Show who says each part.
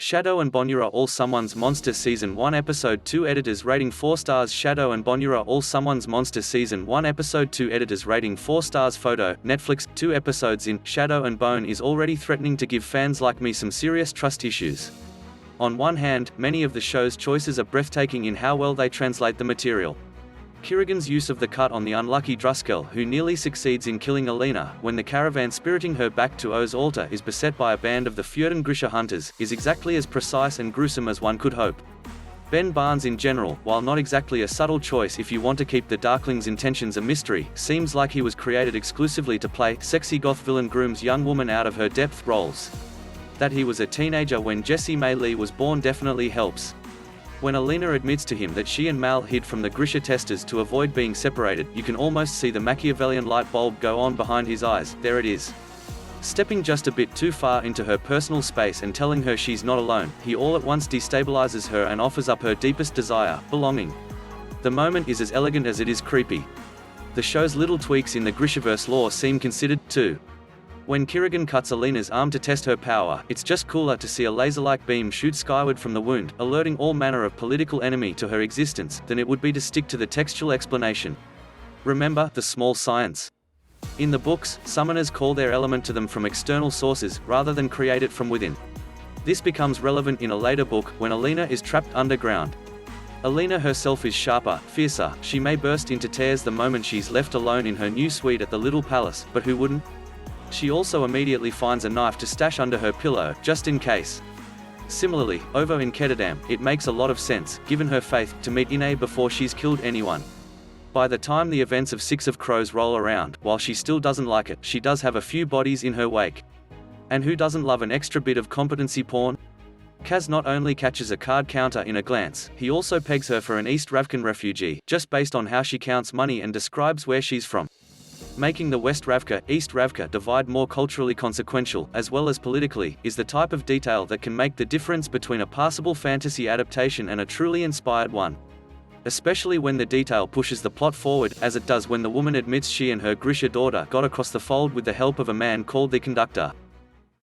Speaker 1: Shadow and BoneWe're All Someone's Monster Season 1 Episode 2 Editors rating 4 stars. Shadow and BoneWe're All Someone's Monster Season 1 Episode 2 Editors rating 4 stars. Photo, Netflix. 2 episodes in, Shadow and Bone is already threatening to give fans like me some serious trust issues. On one hand, many of the show's choices are breathtaking in how well they translate the material. Kirigan's use of the cut on the unlucky drüskelle, who nearly succeeds in killing Alina, when the caravan spiriting her back to Os Alta is beset by a band of the Fjerdan Grisha hunters, is exactly as precise and gruesome as one could hope. Ben Barnes in general, while not exactly a subtle choice if you want to keep the Darkling's intentions a mystery, seems like he was created exclusively to play sexy goth villain grooms young woman out of her depth roles. That he was a teenager when Jessie Mei Li was born definitely helps. When Alina admits to him that she and Mal hid from the Grisha testers to avoid being separated, you can almost see the Machiavellian light bulb go on behind his eyes. There it is. Stepping just a bit too far into her personal space and telling her she's not alone, he all at once destabilizes her and offers up her deepest desire, belonging. The moment is as elegant as it is creepy. The show's little tweaks in the Grishaverse lore seem considered, too. When Kirigan cuts Alina's arm to test her power, it's just cooler to see a laserlike beam shoot skyward from the wound, alerting all manner of political enemy to her existence, than it would be to stick to the textual explanation. Remember the small science. In the books, summoners call their element to them from external sources, rather than create it from within. This becomes relevant in a later book, when Alina is trapped underground. Alina herself is sharper, fiercer, she may burst into tears the moment she's left alone in her new suite at the little palace, but who wouldn't? She also immediately finds a knife to stash under her pillow, just in case. Similarly, over in Ketterdam, it makes a lot of sense, given her faith, to meet Inej before she's killed anyone. By the time the events of Six of Crows roll around, while she still doesn't like it, she does have a few bodies in her wake. And who doesn't love an extra bit of competency porn? Kaz not only catches a card counter in a glance, he also pegs her for an East Ravkan refugee, just based on how she counts money and describes where she's from. Making the West Ravka, East Ravka divide more culturally consequential, as well as politically, is the type of detail that can make the difference between a passable fantasy adaptation and a truly inspired one. Especially when the detail pushes the plot forward, as it does when the woman admits she and her Grisha daughter got across the fold with the help of a man called the conductor.